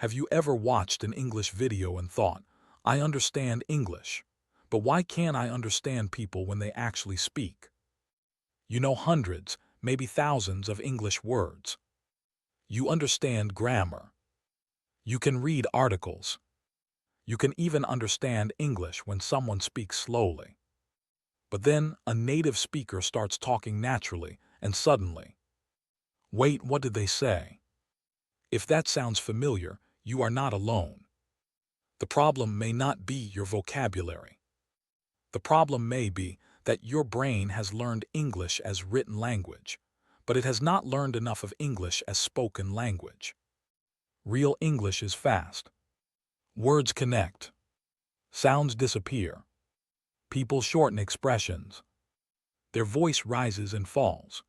Have you ever watched an English video and thought, I understand English, but why can't I understand people when they actually speak? You know hundreds, maybe thousands of English words. You understand grammar. You can read articles. You can even understand English when someone speaks slowly. But then a native speaker starts talking naturally, and suddenly, wait, what did they say? If that sounds familiar, you are not alone. The problem may not be your vocabulary. The problem may be that your brain has learned English as written language, but it has not learned enough of English as spoken language. Real English is fast. Words connect. Sounds disappear. People shorten expressions. Their voice rises and falls.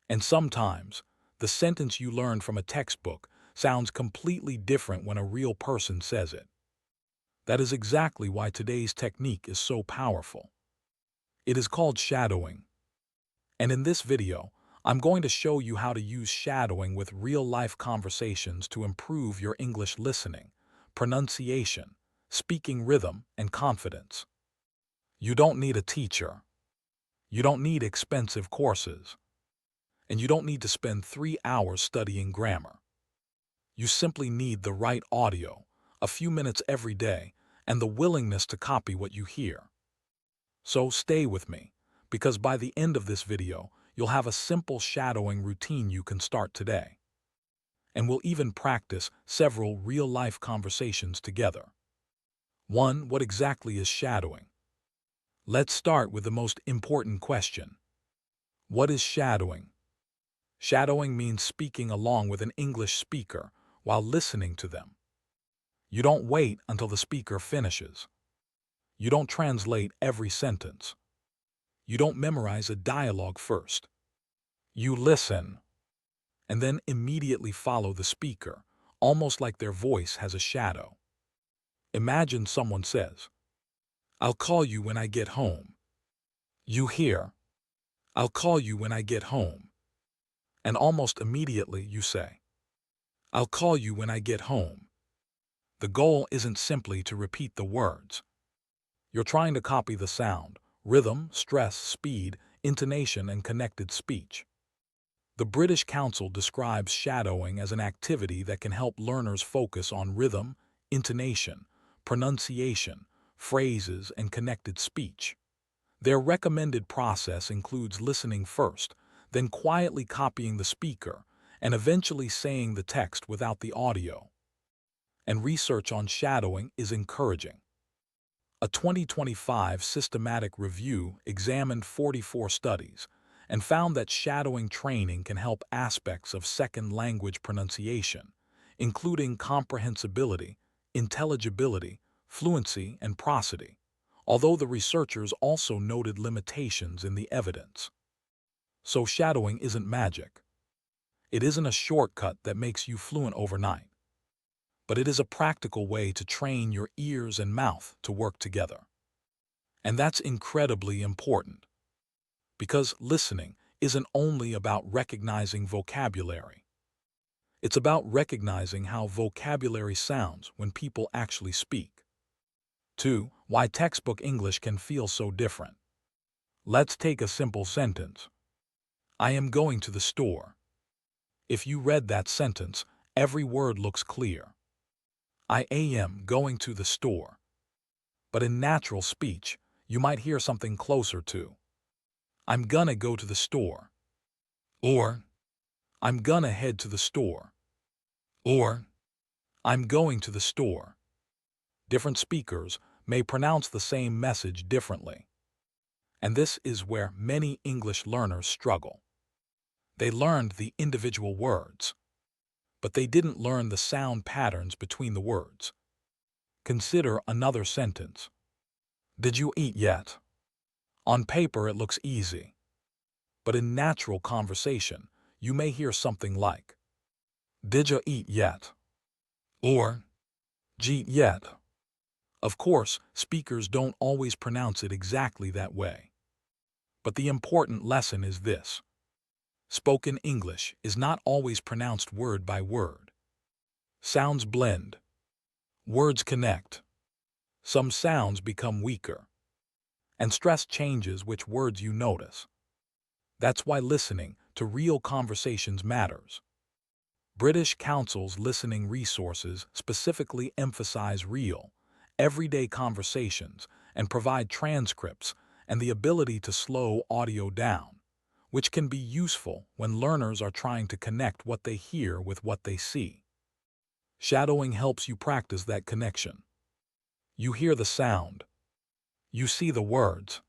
And sometimes, the sentence you learned from a textbook sounds completely different when a real person says it. That is exactly why today's technique is so powerful. It is called shadowing. And in this video, I'm going to show you how to use shadowing with real-life conversations to improve your English listening, pronunciation, speaking rhythm, and confidence. You don't need a teacher. You don't need expensive courses. And you don't need to spend 3 hours studying grammar. You simply need the right audio, a few minutes every day, and the willingness to copy what you hear. So stay with me, because by the end of this video, you'll have a simple shadowing routine you can start today. And we'll even practice several real-life conversations together. 1. What exactly is shadowing? Let's start with the most important question. What is shadowing? Shadowing means speaking along with an English speaker while listening to them. You don't wait until the speaker finishes. You don't translate every sentence. You don't memorize a dialogue first. You listen, and then immediately follow the speaker, almost like their voice has a shadow. Imagine someone says, I'll call you when I get home. You hear, I'll call you when I get home. And almost immediately you say, I'll call you when I get home. The goal isn't simply to repeat the words. You're trying to copy the sound, rhythm, stress, speed, intonation, and connected speech. The British Council describes shadowing as an activity that can help learners focus on rhythm, intonation, pronunciation, phrases, and connected speech. Their recommended process includes listening first, then quietly copying the speaker, and eventually saying the text without the audio. And research on shadowing is encouraging. A 2025 systematic review examined 44 studies and found that shadowing training can help aspects of second language pronunciation, including comprehensibility, intelligibility, fluency, and prosody, although the researchers also noted limitations in the evidence. So shadowing isn't magic. It isn't a shortcut that makes you fluent overnight. But it is a practical way to train your ears and mouth to work together. And that's incredibly important, because listening isn't only about recognizing vocabulary. It's about recognizing how vocabulary sounds when people actually speak. 2. Why textbook English can feel so different. Let's take a simple sentence. I am going to the store. If you read that sentence, every word looks clear. I am going to the store. But in natural speech, you might hear something closer to, I'm gonna go to the store. Or, I'm gonna head to the store. Or, I'm going to the store. Different speakers may pronounce the same message differently. And this is where many English learners struggle. They learned the individual words, but they didn't learn the sound patterns between the words. Consider another sentence. Did you eat yet? On paper, it looks easy. But in natural conversation, you may hear something like, Did you eat yet? Or, Jeet yet? Of course, speakers don't always pronounce it exactly that way. But the important lesson is this. Spoken English is not always pronounced word by word. Sounds blend. Words connect. Some sounds become weaker. And stress changes which words you notice. That's why listening to real conversations matters. British Council's listening resources specifically emphasize real, everyday conversations and provide transcripts and the ability to slow audio down, which can be useful when learners are trying to connect what they hear with what they see. Shadowing helps you practice that connection. You hear the sound. You see the words.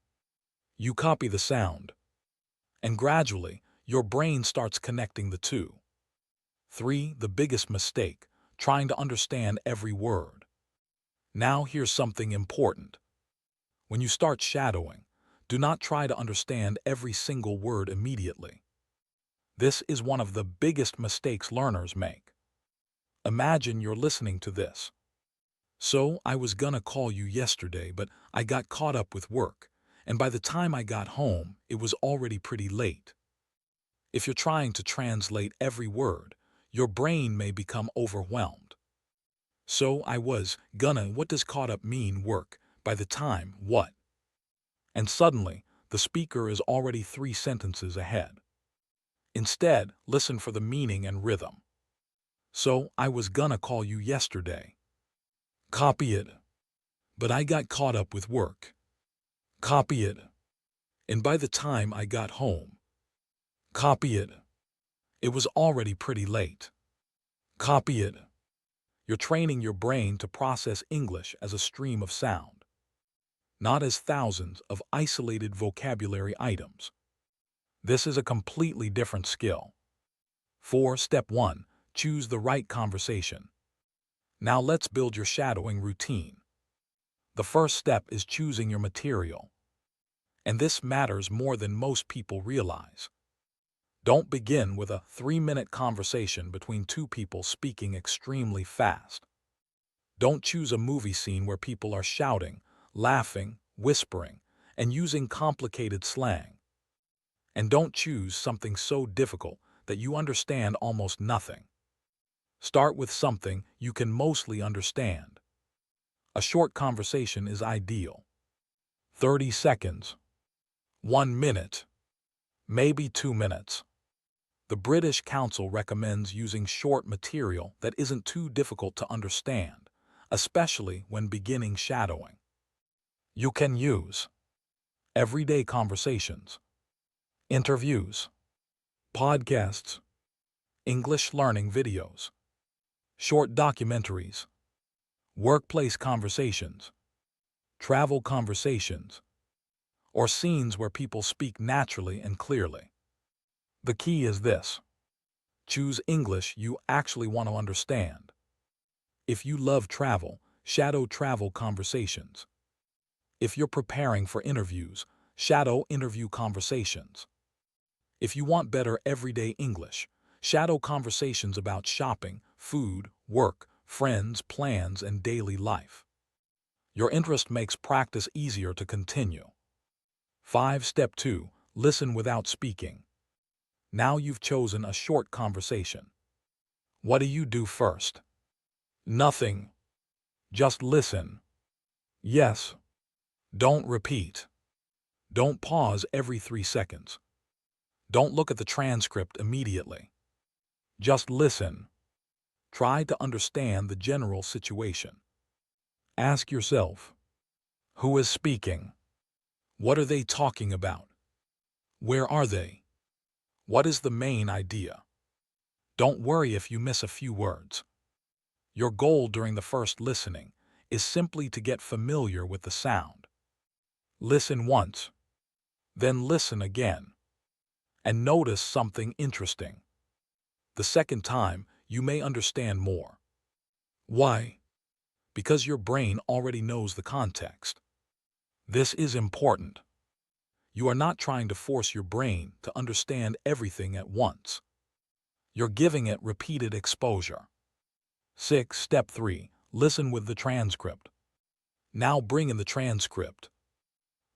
You copy the sound. And gradually, your brain starts connecting the two. 3. The biggest mistake, trying to understand every word. Now here's something important. When you start shadowing, do not try to understand every single word immediately. This is one of the biggest mistakes learners make. Imagine you're listening to this. So, I was gonna call you yesterday, but I got caught up with work, and by the time I got home, it was already pretty late. If you're trying to translate every word, your brain may become overwhelmed. So, I was gonna, what does caught up mean work, by the time, what? And suddenly, the speaker is already 3 sentences ahead. Instead, listen for the meaning and rhythm. So, I was gonna call you yesterday. Copy it. But I got caught up with work. Copy it. And by the time I got home. Copy it. It was already pretty late. Copy it. You're training your brain to process English as a stream of sound, not as thousands of isolated vocabulary items. This is a completely different skill. 4. Step 1. Choose the right conversation. Now let's build your shadowing routine. The first step is choosing your material. And this matters more than most people realize. Don't begin with a 3-minute conversation between 2 people speaking extremely fast. Don't choose a movie scene where people are shouting, laughing, whispering, and using complicated slang. And don't choose something so difficult that you understand almost nothing. Start with something you can mostly understand. A short conversation is ideal. 30 seconds. 1 minute. Maybe 2 minutes. The British Council recommends using short material that isn't too difficult to understand, especially when beginning shadowing. You can use everyday conversations, interviews, podcasts, English learning videos, short documentaries, workplace conversations, travel conversations, or scenes where people speak naturally and clearly. The key is this. Choose English you actually want to understand. If you love travel, shadow travel conversations. If you're preparing for interviews, shadow interview conversations. If you want better everyday English, shadow conversations about shopping, food, work, friends, plans, and daily life. Your interest makes practice easier to continue. 5. Step 2. Listen without speaking. Now you've chosen a short conversation. What do you do first? Nothing. Just listen. Yes. Don't repeat. Don't pause every 3 seconds. Don't look at the transcript immediately. Just listen. Try to understand the general situation. Ask yourself, who is speaking? What are they talking about? Where are they? What is the main idea? Don't worry if you miss a few words. Your goal during the first listening is simply to get familiar with the sound. Listen once, then listen again, and notice something interesting. The second time, you may understand more. Why? Because your brain already knows the context. This is important. You are not trying to force your brain to understand everything at once. You're giving it repeated exposure. 6. Step 3. Listen with the transcript. Now bring in the transcript.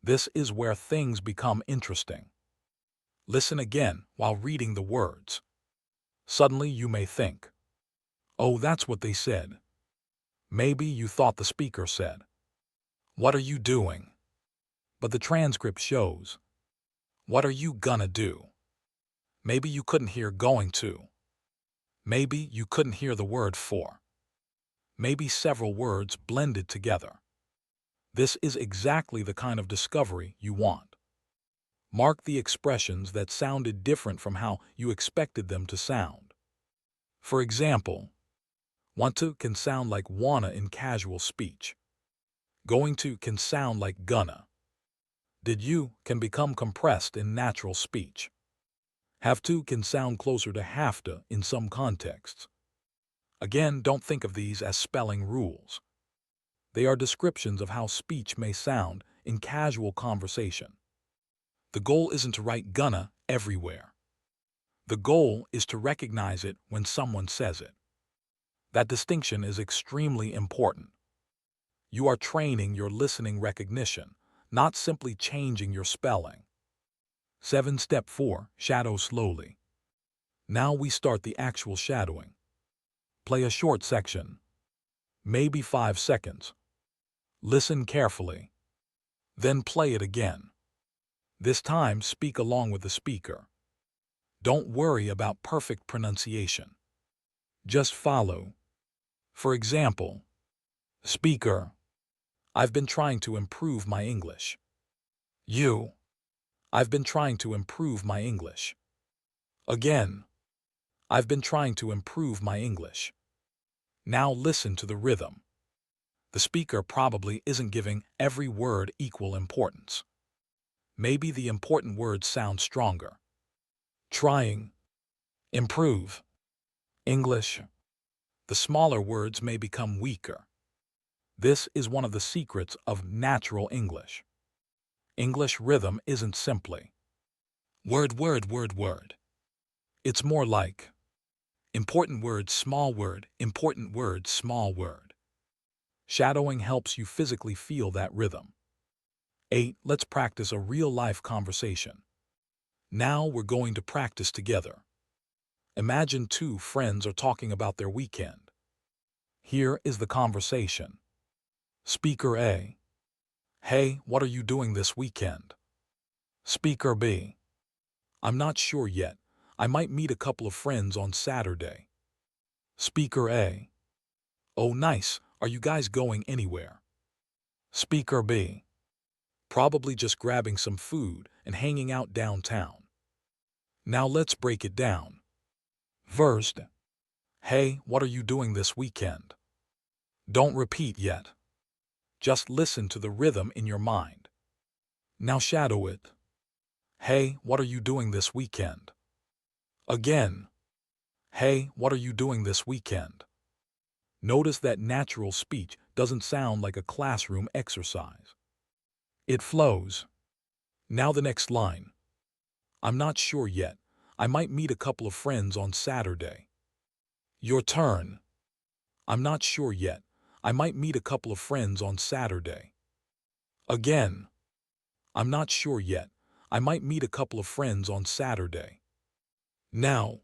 This is where things become interesting. Listen again while reading the words. Suddenly you may think, Oh, that's what they said. Maybe you thought the speaker said, "What are you doing?" But the transcript shows, "What are you gonna do?" Maybe you couldn't hear "going to." Maybe you couldn't hear the word "for." Maybe several words blended together. This is exactly the kind of discovery you want. Mark the expressions that sounded different from how you expected them to sound. For example, want to can sound like wanna in casual speech. Going to can sound like gonna. Did you can become compressed in natural speech. Have to can sound closer to have to in some contexts. Again, don't think of these as spelling rules. They are descriptions of how speech may sound in casual conversation. The goal isn't to write gonna everywhere. The goal is to recognize it when someone says it. That distinction is extremely important. You are training your listening recognition, not simply changing your spelling. 7. Step 4. Shadow slowly. Now we start the actual shadowing. Play a short section, maybe 5 seconds. Listen carefully. Then play it again. This time, speak along with the speaker. Don't worry about perfect pronunciation. Just follow. For example, speaker, I've been trying to improve my English. You, I've been trying to improve my English. Again, I've been trying to improve my English. Now listen to the rhythm. The speaker probably isn't giving every word equal importance. Maybe the important words sound stronger. Trying, improve, English. The smaller words may become weaker. This is one of the secrets of natural English. English rhythm isn't simply word, word, word, word. It's more like important word, small word, important word, small word. Shadowing helps you physically feel that rhythm. 8. Let's practice a real-life conversation. Now we're going to practice together. Imagine two friends are talking about their weekend. Here is the conversation. Speaker A. Hey, what are you doing this weekend? Speaker B. I'm not sure yet. I might meet a couple of friends on Saturday. Speaker A. Oh, nice. Are you guys going anywhere? Speaker B. Probably just grabbing some food and hanging out downtown. Now let's break it down. First, hey, what are you doing this weekend? Don't repeat yet. Just listen to the rhythm in your mind. Now shadow it. Hey, what are you doing this weekend? Again. Hey, what are you doing this weekend? Notice that natural speech doesn't sound like a classroom exercise. It flows. Now the next line. I'm not sure yet. I might meet a couple of friends on Saturday. Your turn. I'm not sure yet. I might meet a couple of friends on Saturday. Again. I'm not sure yet. I might meet a couple of friends on Saturday. Now.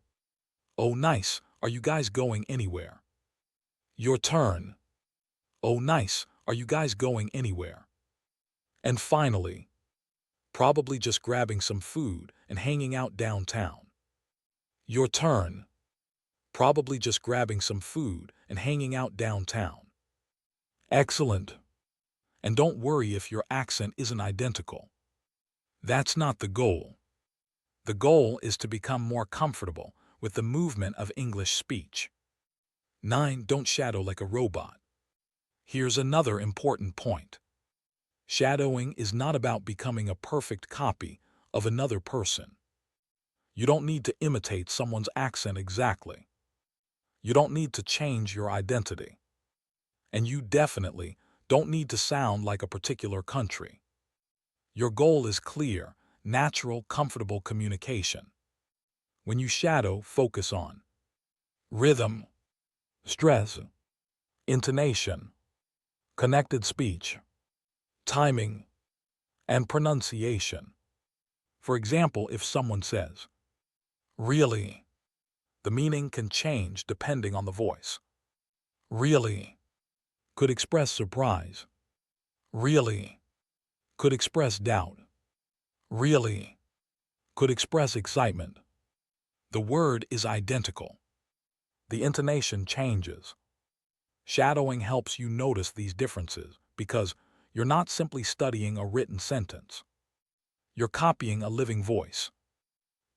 Oh, nice. Are you guys going anywhere? Your turn. Oh, nice. Are you guys going anywhere? And finally, probably just grabbing some food and hanging out downtown. Your turn. Probably just grabbing some food and hanging out downtown. Excellent. And don't worry if your accent isn't identical. That's not the goal. The goal is to become more comfortable with the movement of English speech. 9. Don't shadow like a robot. Here's another important point. Shadowing is not about becoming a perfect copy of another person. You don't need to imitate someone's accent exactly. You don't need to change your identity. And you definitely don't need to sound like a particular country. Your goal is clear, natural, comfortable communication. When you shadow, focus on rhythm, stress, intonation, connected speech, timing, and pronunciation. For example, if someone says, really, the meaning can change depending on the voice. Really could express surprise. Really could express doubt. Really could express excitement. The word is identical. The intonation changes. Shadowing helps you notice these differences because you're not simply studying a written sentence. You're copying a living voice.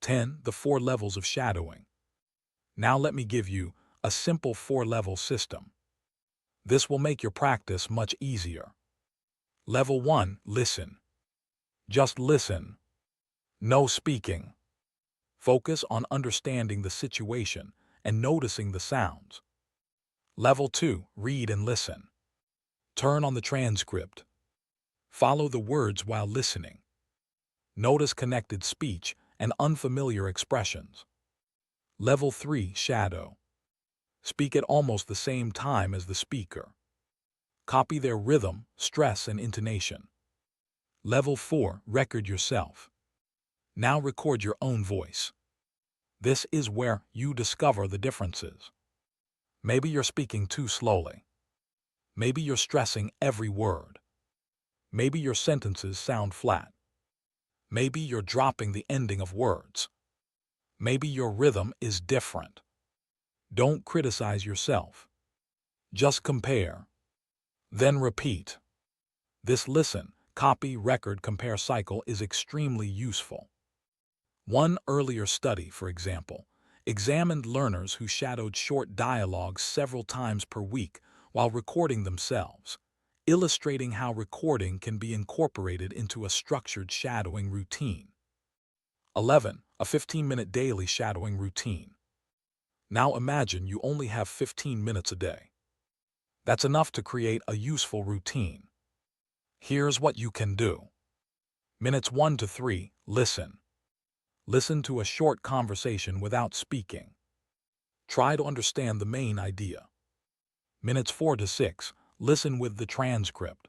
10. The 4 levels of shadowing. Now let me give you a simple 4-level system. This will make your practice much easier. Level 1. Listen. Just listen. No speaking. Focus on understanding the situation and noticing the sounds. Level 2. Read and listen. Turn on the transcript. Follow the words while listening. Notice connected speech and unfamiliar expressions. Level 3. Shadow. Speak at almost the same time as the speaker. Copy their rhythm, stress, and intonation. Level 4. Record yourself. Now record your own voice. This is where you discover the differences. Maybe you're speaking too slowly. Maybe you're stressing every word. Maybe your sentences sound flat. Maybe you're dropping the ending of words. Maybe your rhythm is different. Don't criticize yourself. Just compare. Then repeat. This listen, copy, record, compare cycle is extremely useful. One earlier study, for example, examined learners who shadowed short dialogues several times per week while recording themselves, illustrating how recording can be incorporated into a structured shadowing routine. 11. A 15-minute daily shadowing routine. Now imagine you only have 15 minutes a day. That's enough to create a useful routine. Here's what you can do. Minutes 1 to 3, listen. Listen to a short conversation without speaking. Try to understand the main idea. Minutes 4 to 6, listen with the transcript.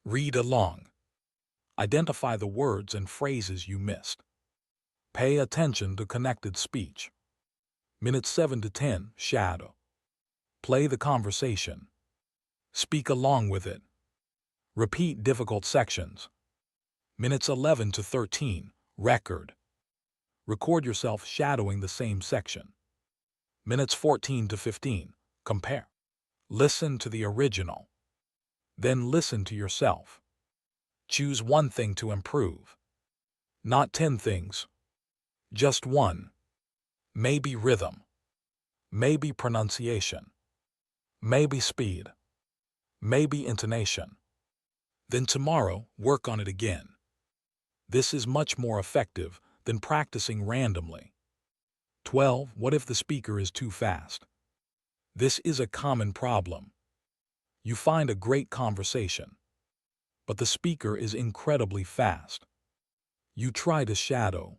Read along. Identify the words and phrases you missed. Pay attention to connected speech. Minutes 7 to 10, shadow. Play the conversation. Speak along with it. Repeat difficult sections. Minutes 11 to 13, record. Record yourself shadowing the same section. Minutes 14 to 15, compare. Listen to the original. Then listen to yourself. Choose one thing to improve. Not 10 things. Just one. Maybe rhythm. Maybe pronunciation. Maybe speed. Maybe intonation. Then tomorrow, work on it again. This is much more effective than practicing randomly. 12. What if the speaker is too fast? This is a common problem. You find a great conversation, but the speaker is incredibly fast. You try to shadow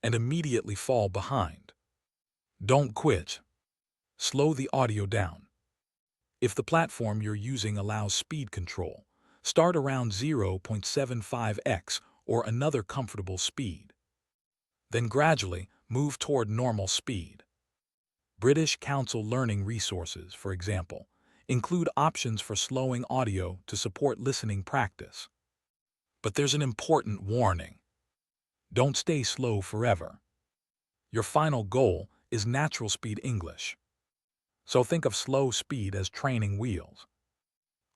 and immediately fall behind. Don't quit. Slow the audio down. If the platform you're using allows speed control, start around 0.75x or another comfortable speed. Then gradually move toward normal speed. British Council learning resources, for example, include options for slowing audio to support listening practice. But there's an important warning. Don't stay slow forever. Your final goal is natural speed English. So think of slow speed as training wheels.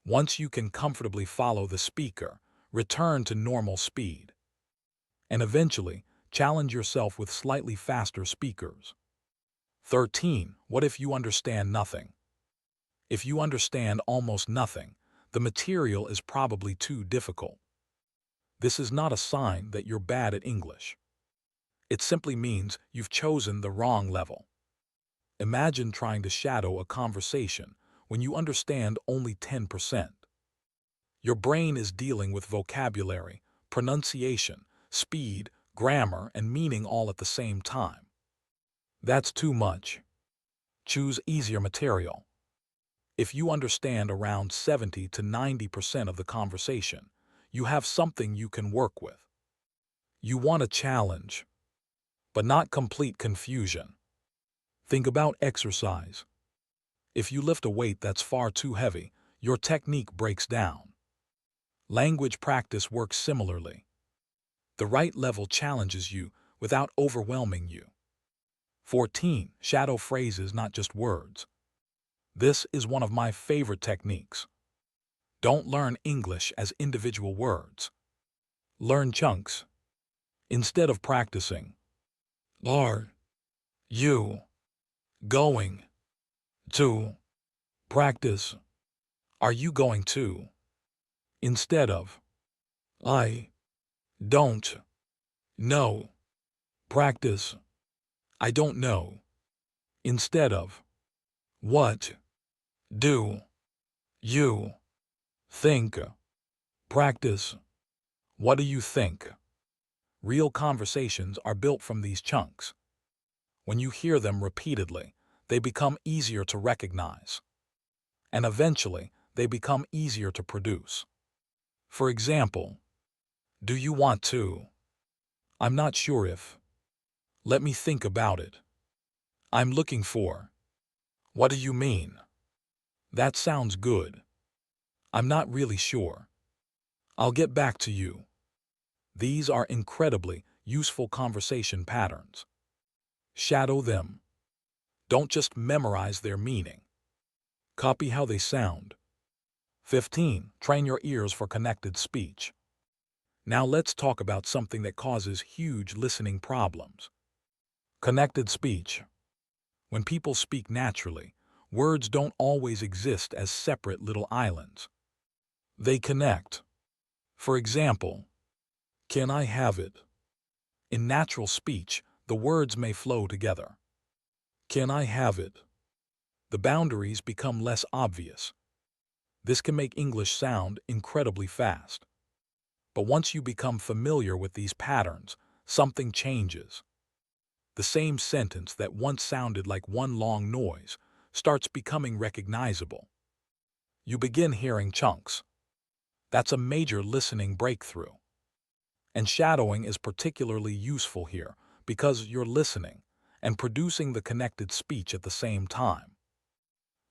Once you can comfortably follow the speaker, return to normal speed. And eventually, challenge yourself with slightly faster speakers. 13. What if you understand nothing? If you understand almost nothing, the material is probably too difficult. This is not a sign that you're bad at English. It simply means you've chosen the wrong level. Imagine trying to shadow a conversation when you understand only 10%. Your brain is dealing with vocabulary, pronunciation, speed, grammar, and meaning all at the same time. That's too much. Choose easier material. If you understand around 70 to 90% of the conversation, you have something you can work with. You want a challenge, but not complete confusion. Think about exercise. If you lift a weight that's far too heavy, your technique breaks down. Language practice works similarly. The right level challenges you without overwhelming you. 14. Shadow phrases, not just words. This is one of my favorite techniques. Don't learn English as individual words. Learn chunks. Instead of practicing, are you going to practice? Are you going to? Instead of, I don't know. Practice, I don't know. Instead of, what do you think? Practice, what do you think? Real conversations are built from these chunks. When you hear them repeatedly, they become easier to recognize. And eventually, they become easier to produce. For example, do you want to? I'm not sure if. Let me think about it. I'm looking for. What do you mean? That sounds good. I'm not really sure. I'll get back to you. These are incredibly useful conversation patterns. Shadow them. Don't just memorize their meaning. Copy how they sound. 15. Train your ears for connected speech. Now let's talk about something that causes huge listening problems. Connected speech. When people speak naturally, words don't always exist as separate little islands. They connect. For example, can I have it? In natural speech, the words may flow together. Can I have it? The boundaries become less obvious. This can make English sound incredibly fast. But once you become familiar with these patterns, something changes. The same sentence that once sounded like one long noise starts becoming recognizable. You begin hearing chunks. That's a major listening breakthrough. And shadowing is particularly useful here because you're listening and producing the connected speech at the same time.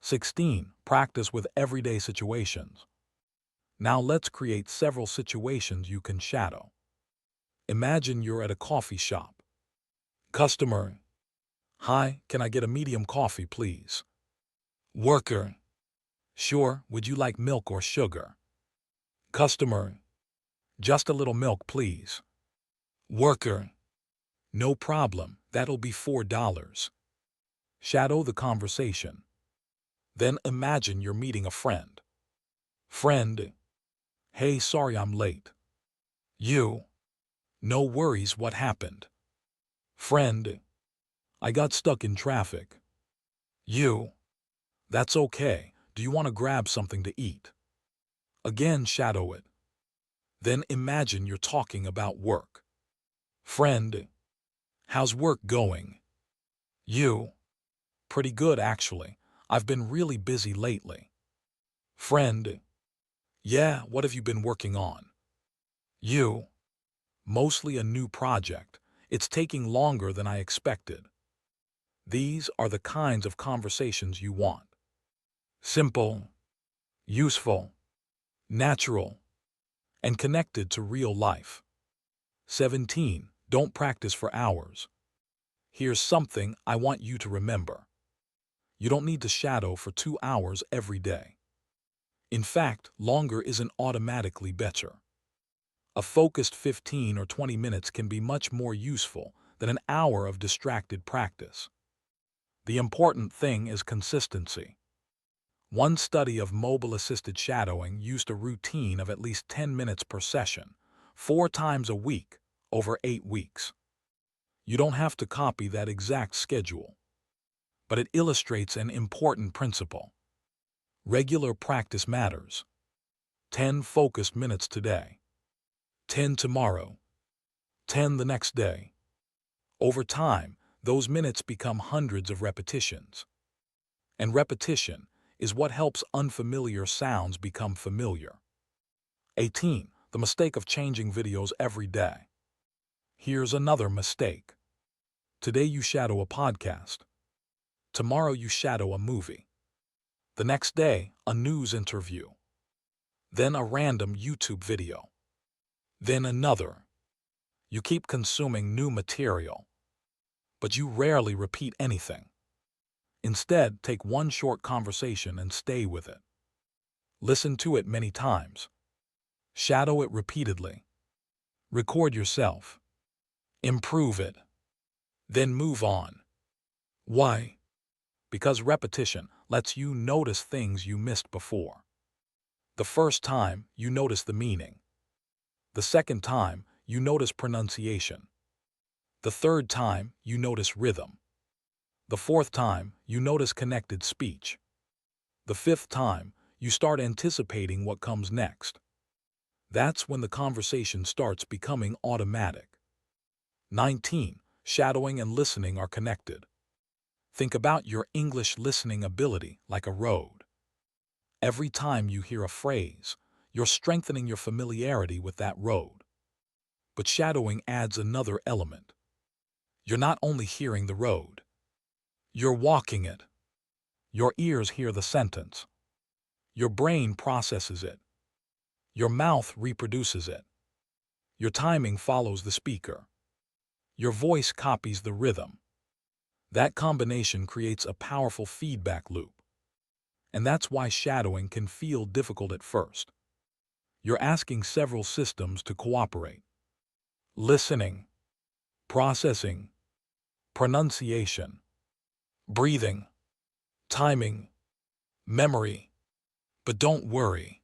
16. Practice with everyday situations. Now let's create several situations you can shadow. Imagine you're at a coffee shop. Customer, hi, can I get a medium coffee, please? Worker, sure, would you like milk or sugar? Customer, just a little milk, please. Worker, no problem, that'll be $4. Shadow the conversation. Then imagine you're meeting a friend. Friend, hey, sorry I'm late. You, no worries, what happened? Friend, I got stuck in traffic. You, that's okay, do you want to grab something to eat? Again, shadow it. Then imagine you're talking about work. Friend, how's work going? You, pretty good actually, I've been really busy lately. Friend, yeah, what have you been working on? You, mostly a new project. It's taking longer than I expected. These are the kinds of conversations you want. Simple, useful, natural, and connected to real life. 17. Don't practice for hours. Here's something I want you to remember. You don't need to shadow for 2 hours every day. In fact, longer isn't automatically better. A focused 15 or 20 minutes can be much more useful than an hour of distracted practice. The important thing is consistency. One study of mobile-assisted shadowing used a routine of at least 10 minutes per session, 4 times a week, over 8 weeks. You don't have to copy that exact schedule, but it illustrates an important principle. Regular practice matters. 10 focused minutes today. 10 tomorrow, 10 the next day. Over time, those minutes become hundreds of repetitions. And repetition is what helps unfamiliar sounds become familiar. 18. The mistake of changing videos every day. Here's another mistake. Today you shadow a podcast. Tomorrow you shadow a movie. The next day, a news interview. Then a random YouTube video. Then another. You keep consuming new material, but you rarely repeat anything. Instead, take one short conversation and stay with it. Listen to it many times. Shadow it repeatedly. Record yourself. Improve it. Then move on. Why? Because repetition lets you notice things you missed before. The first time, you notice the meaning. The second time, you notice pronunciation. The third time, you notice rhythm. The fourth time, you notice connected speech. The fifth time, you start anticipating what comes next. That's when the conversation starts becoming automatic. 19. Shadowing and listening are connected. Think about your English listening ability like a road. Every time you hear a phrase, you're strengthening your familiarity with that road. But shadowing adds another element. You're not only hearing the road, you're walking it. Your ears hear the sentence. Your brain processes it. Your mouth reproduces it. Your timing follows the speaker. Your voice copies the rhythm. That combination creates a powerful feedback loop. And that's why shadowing can feel difficult at first. You're asking several systems to cooperate. Listening, processing, pronunciation, breathing, timing, memory. But don't worry.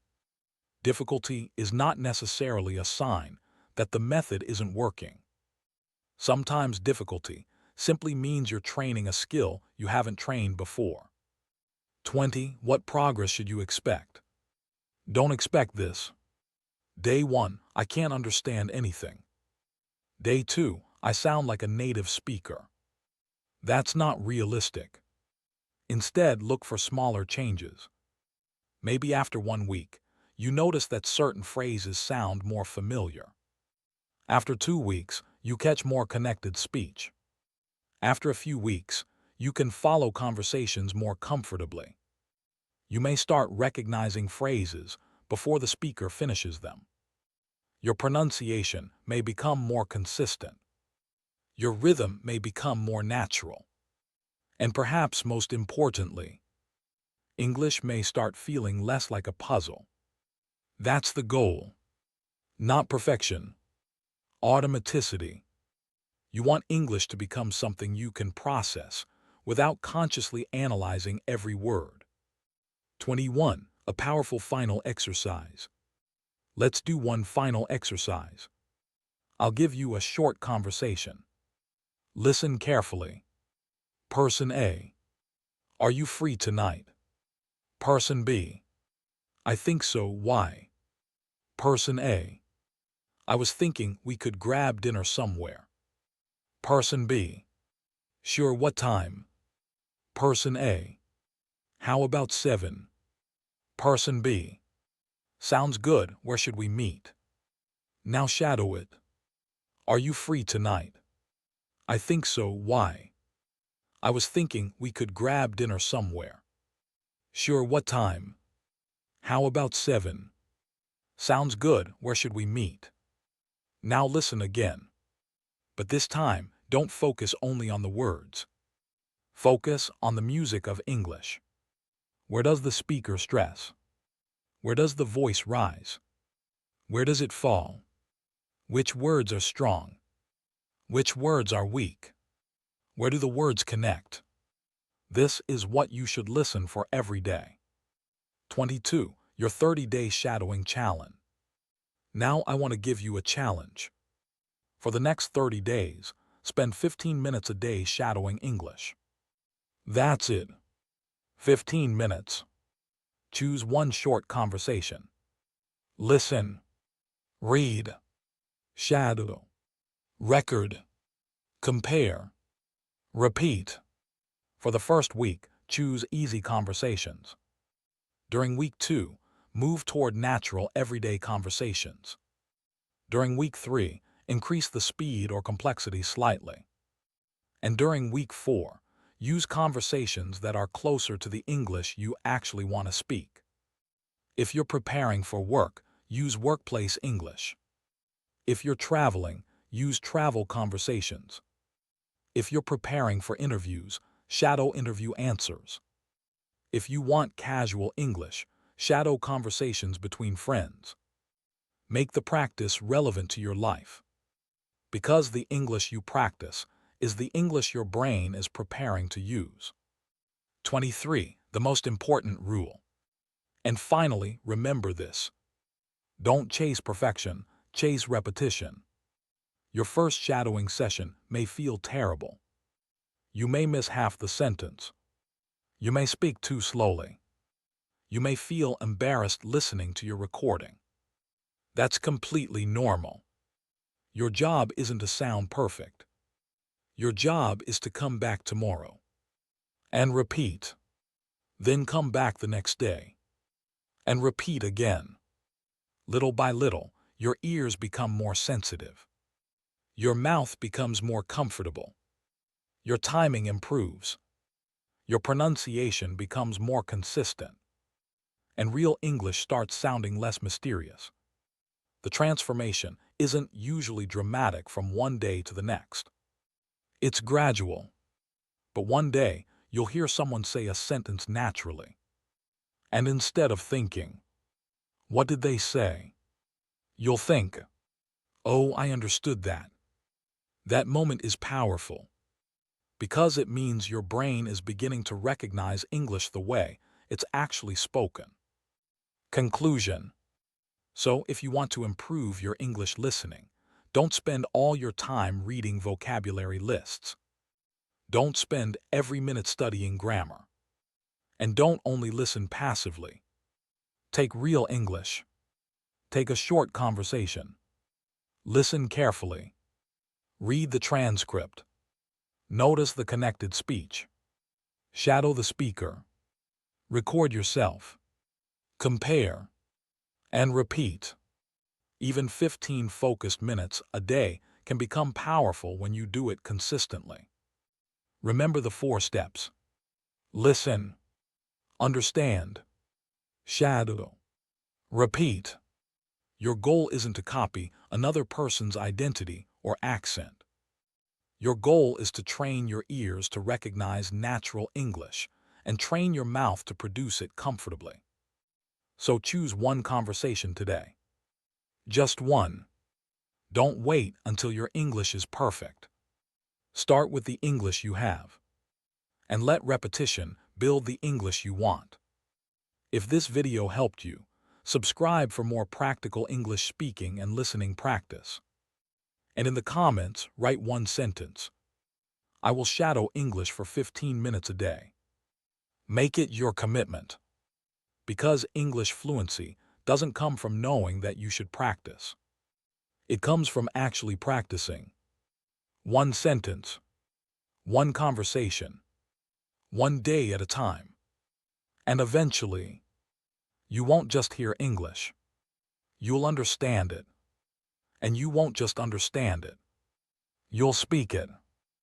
Difficulty is not necessarily a sign that the method isn't working. Sometimes difficulty simply means you're training a skill you haven't trained before. 20. What progress should you expect? Don't expect this. Day 1, I can't understand anything. Day 2, I sound like a native speaker. That's not realistic. Instead, look for smaller changes. Maybe after 1 week, you notice that certain phrases sound more familiar. After 2 weeks, you catch more connected speech. After a few weeks, you can follow conversations more comfortably. You may start recognizing phrases before the speaker finishes them. Your pronunciation may become more consistent. Your rhythm may become more natural. And perhaps most importantly, English may start feeling less like a puzzle. That's the goal. Not perfection. Automaticity. You want English to become something you can process without consciously analyzing every word. 21. A powerful final exercise. Let's do one final exercise. I'll give you a short conversation. Listen carefully. Person A. Are you free tonight? Person B. I think so. Why? Person A. I was thinking we could grab dinner somewhere. Person B. Sure, what time? Person A. How about 7? Person B. Sounds good, where should we meet? Now shadow it. Are you free tonight? I think so, why? I was thinking we could grab dinner somewhere. Sure, what time? How about 7? Sounds good, where should we meet? Now listen again. But this time, don't focus only on the words. Focus on the music of English. Where does the speaker stress? Where does the voice rise? Where does it fall? Which words are strong? Which words are weak? Where do the words connect? This is what you should listen for every day. 22. Your 30-day shadowing challenge. Now I want to give you a challenge. For the next 30 days, spend 15 minutes a day shadowing English. That's it. 15 minutes. Choose one short conversation. Listen. Read. Shadow. Record. Compare. Repeat. For the first week, choose easy conversations. During week 2, move toward natural everyday conversations. During week 3, increase the speed or complexity slightly. And during week 4, Use conversations that are closer to the English you actually want to speak. If you're preparing for work, use workplace English. If you're traveling, use travel conversations. If you're preparing for interviews, shadow interview answers. If you want casual English, shadow conversations between friends. Make the practice relevant to your life. Because the English you practice is the English your brain is preparing to use. 23. The most important rule. And finally, remember this. Don't chase perfection, chase repetition. Your first shadowing session may feel terrible. You may miss half the sentence. You may speak too slowly. You may feel embarrassed listening to your recording. That's completely normal. Your job isn't to sound perfect. Your job is to come back tomorrow. And repeat. Then come back the next day. And repeat again. Little by little, your ears become more sensitive. Your mouth becomes more comfortable. Your timing improves. Your pronunciation becomes more consistent. And real English starts sounding less mysterious. The transformation isn't usually dramatic from one day to the next. It's gradual. But one day, you'll hear someone say a sentence naturally. And instead of thinking, "What did they say?" you'll think, "Oh, I understood that." That moment is powerful, because it means your brain is beginning to recognize English the way it's actually spoken. Conclusion. So, if you want to improve your English listening, don't spend all your time reading vocabulary lists. Don't spend every minute studying grammar. And don't only listen passively. Take real English. Take a short conversation. Listen carefully. Read the transcript. Notice the connected speech. Shadow the speaker. Record yourself. Compare. And repeat. Even 15 focused minutes a day can become powerful when you do it consistently. Remember the 4 steps. Listen. Understand. Shadow. Repeat. Your goal isn't to copy another person's identity or accent. Your goal is to train your ears to recognize natural English and train your mouth to produce it comfortably. So choose one conversation today. Just one. Don't wait until your English is perfect. Start with the English you have. And let repetition build the English you want. If this video helped you, subscribe for more practical English speaking and listening practice. And in the comments, write one sentence. I will shadow English for 15 minutes a day. Make it your commitment. Because English fluency doesn't come from knowing that you should practice. It comes from actually practicing. One sentence. One conversation. One day at a time. And eventually, you won't just hear English. You'll understand it. And you won't just understand it. You'll speak it.